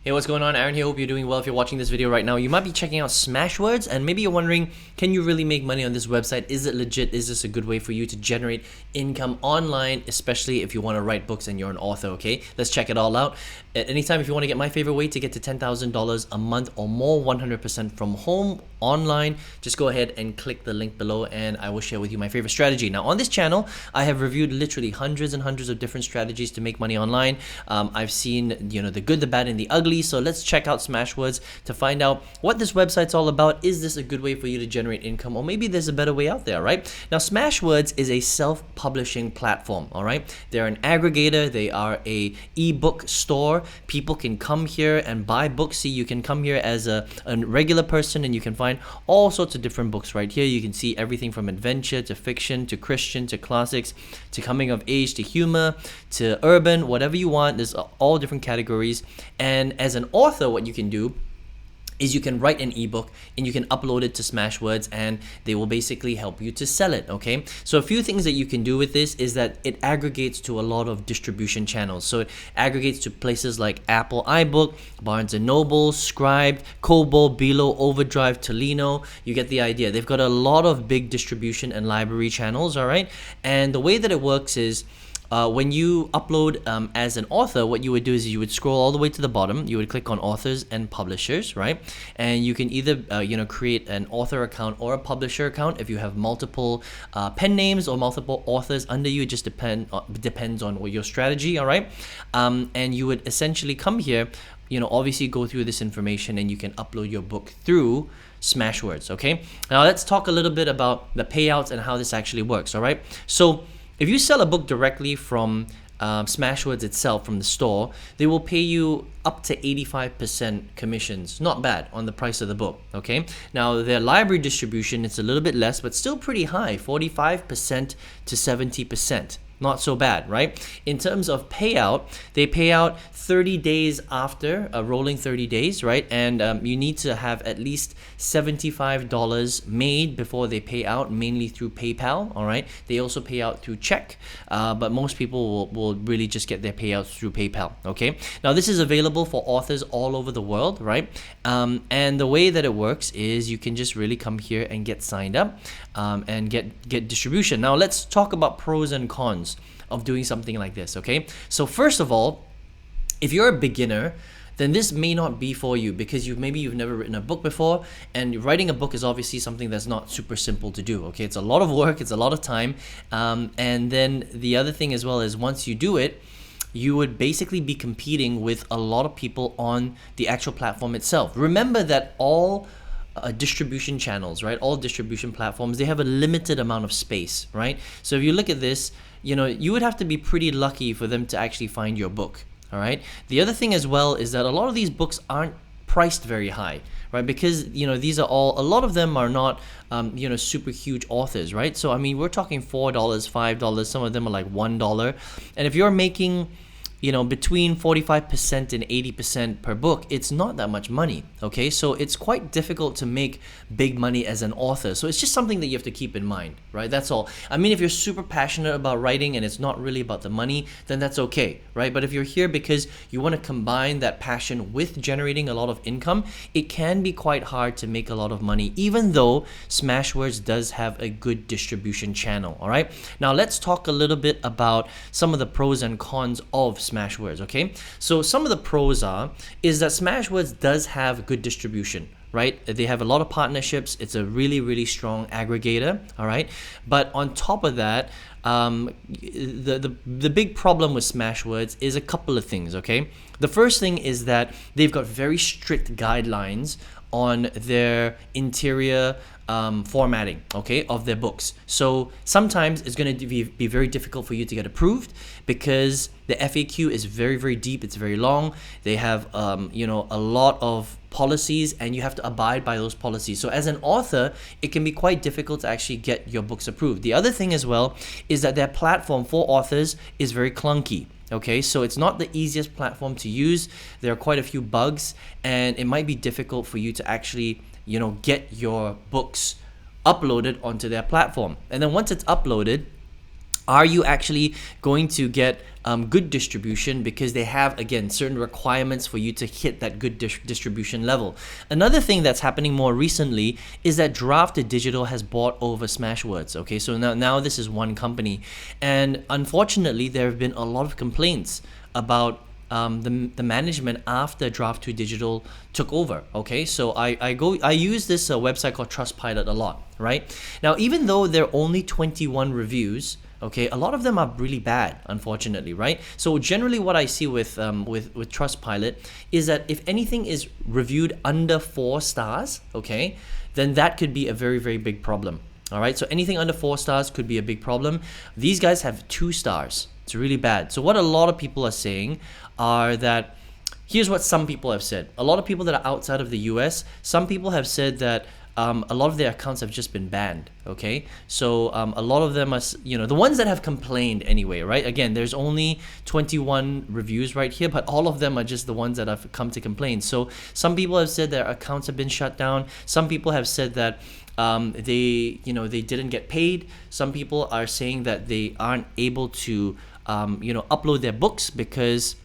Hey, what's going on? Aaron here. Hope you're doing well. If you're watching this video right now, you might be checking out Smashwords, and maybe you're wondering, can you really make money on this website? Is it legit? Is this a good way for you to generate income online, especially if you want to write books and you're an author, okay? Let's check it all out. At any time, if you want to get my favorite way to get to $10,000 a month or more, 100% from home, online, just go ahead and click the link below and I will share with you my favorite strategy. Now, on this channel, I have reviewed literally hundreds and hundreds of different strategies to make money online. I've seen, the good, the bad, and the ugly. So let's check out Smashwords to find out what this website's all about. Is this a good way for you to generate income, or maybe there's a better way out there, right? Now, Smashwords is a self-publishing platform, all right? They're an aggregator. They are a ebook store. People can come here and buy books. See, you can come here as a regular person and you can find all sorts of different books right here. You can see everything from adventure to fiction to Christian to classics to coming of age to humor to urban, whatever you want. There's all different categories. And as an author, what you can do is you can write an ebook and you can upload it to Smashwords and they will basically help you to sell it, okay? So a few things that you can do with this is that it aggregates to a lot of distribution channels. So it aggregates to places like Apple iBook, Barnes & Noble, Scribd, Kobo, Bilo, Overdrive, Tolino. You get the idea. They've got a lot of big distribution and library channels, all right? And the way that it works is when you upload as an author, what you would do is you would scroll all the way to the bottom. You would click on authors and publishers, right? And you can either create an author account or a publisher account if you have multiple pen names or multiple authors under you. It just depends on what your strategy, all right? And you would essentially come here, obviously go through this information and you can upload your book through Smashwords, okay? Now let's talk a little bit about the payouts and how this actually works, all right? So if you sell a book directly from Smashwords itself, from the store, they will pay you up to 85% commissions. Not bad on the price of the book, okay? Now, their library distribution, it's a little bit less, but still pretty high, 45% to 70%. Not so bad, right? In terms of payout, they pay out 30 days after, a rolling 30 days, right? And you need to have at least $75 made before they pay out, mainly through PayPal, all right? They also pay out through check, but most people will really just get their payouts through PayPal, okay? Now, this is available for authors all over the world, right? And the way that it works is you can just really come here and get signed up and get distribution. Now, let's talk about pros and cons of doing something like this, okay? So first of all, if you're a beginner, then this may not be for you because maybe you've never written a book before, and writing a book is obviously something that's not super simple to do, okay? It's a lot of work, it's a lot of time, and then the other thing as well is once you do it, you would basically be competing with a lot of people on the actual platform itself. Remember that all distribution channels, right? All distribution platforms, they have a limited amount of space, right? So if you look at this, you would have to be pretty lucky for them to actually find your book, all right? The other thing as well is that a lot of these books aren't priced very high, right? Because, these are a lot of them are not, super huge authors, right? So, I mean, we're talking $4, $5, some of them are like $1. And if you're making between 45% and 80% per book, it's not that much money, okay? So it's quite difficult to make big money as an author. So it's just something that you have to keep in mind, right? That's all. I mean, if you're super passionate about writing and it's not really about the money, then that's okay, right? But if you're here because you want to combine that passion with generating a lot of income, it can be quite hard to make a lot of money, even though Smashwords does have a good distribution channel, all right? Now let's talk a little bit about some of the pros and cons of Smashwords, okay? So some of the pros is that Smashwords does have good distribution, right? They have a lot of partnerships. It's a really, really strong aggregator, all right? But on top of that, the big problem with Smashwords is a couple of things, okay? The first thing is that they've got very strict guidelines on their interior formatting, okay, of their books. So sometimes it's going to be very difficult for you to get approved because the FAQ is very, very deep. It's very long. They have, a lot of policies and you have to abide by those policies. So as an author, it can be quite difficult to actually get your books approved. The other thing as well is that their platform for authors is very clunky. Okay, so it's not the easiest platform to use. There are quite a few bugs and it might be difficult for you to actually get your books uploaded onto their platform. And then once it's uploaded, Are you actually going to get good distribution, because they have, again, certain requirements for you to hit that good distribution level. Another thing that's happening more recently is that Drafted Digital has bought over Smashwords. Okay, so now this is one company, and unfortunately there have been a lot of complaints about the management after Draft2 Digital took over. Okay, so I use this website called Trustpilot a lot, right? Now, even though there are only 21 reviews, okay, a lot of them are really bad, unfortunately, right? So generally what I see with Trustpilot is that if anything is reviewed under 4 stars, okay, then that could be a very, very big problem. All right, so anything under 4 stars could be a big problem. These guys have 2 stars. It's really bad. So what a lot of people are saying are that, here's what some people have said. A lot of people that are outside of the US, some people have said that a lot of their accounts have just been banned. Okay, so a lot of them are, the ones that have complained anyway, right? Again, there's only 21 reviews right here, but all of them are just the ones that have come to complain. So some people have said their accounts have been shut down. Some people have said that they didn't get paid. Some people are saying that they aren't able to upload their books because,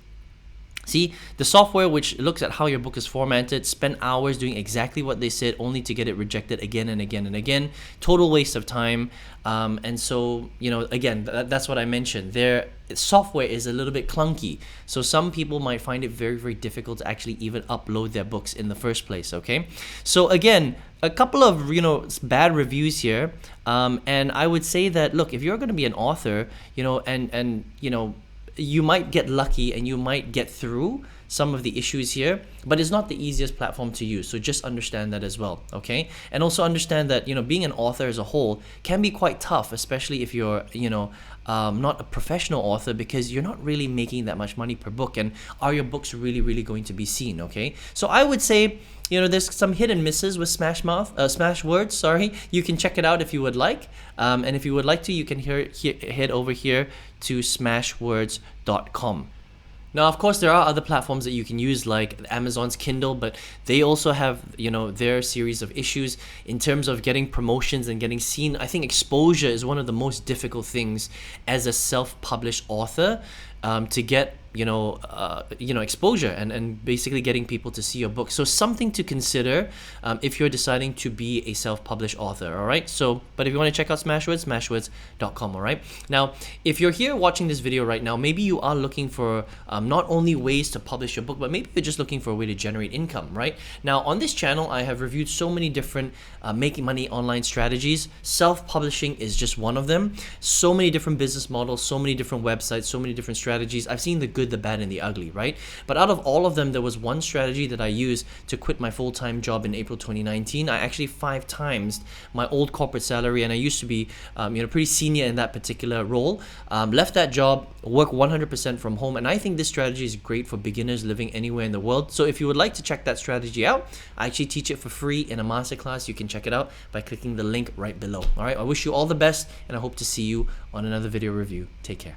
see, the software which looks at how your book is formatted spent hours doing exactly what they said, only to get it rejected again and again and again. Total waste of time. And so, again, that's what I mentioned. Their software is a little bit clunky. So some people might find it very, very difficult to actually even upload their books in the first place, okay? So again, a couple of, bad reviews here. And I would say that, look, if you're going to be an author, you might get lucky and you might get through some of the issues here, but it's not the easiest platform to use. So just understand that as well, okay? And also understand that, being an author as a whole can be quite tough, especially if you're, not a professional author, because you're not really making that much money per book. And are your books really, really going to be seen, okay? So I would say, there's some hit and misses with Smashwords, sorry. You can check it out if you would like. And if you would like to, you can head over here to smashwords.com. Now, of course, there are other platforms that you can use, like Amazon's Kindle, but they also have, their series of issues in terms of getting promotions and getting seen. I think exposure is one of the most difficult things as a self-published author, to get exposure and basically getting people to see your book. So something to consider if you're deciding to be a self-published author, all right? So, but if you want to check out Smashwords, smashwords.com, all right? Now, if you're here watching this video right now, maybe you are looking for not only ways to publish your book, but maybe you're just looking for a way to generate income, right? Now, on this channel, I have reviewed so many different making money online strategies. Self-publishing is just one of them. So many different business models, so many different websites, so many different strategies. I've seen the good, the bad, and the ugly, right? But out of all of them, there was one strategy that I used to quit my full-time job in April 2019. I actually 5 times my old corporate salary, and I used to be pretty senior in that particular role. Left that job, work 100% from home, and I think this strategy is great for beginners living anywhere in the world. So if you would like to check that strategy out, I actually teach it for free in a masterclass. You can check it out by clicking the link right below. All right, I wish you all the best, and I hope to see you on another video review. Take care.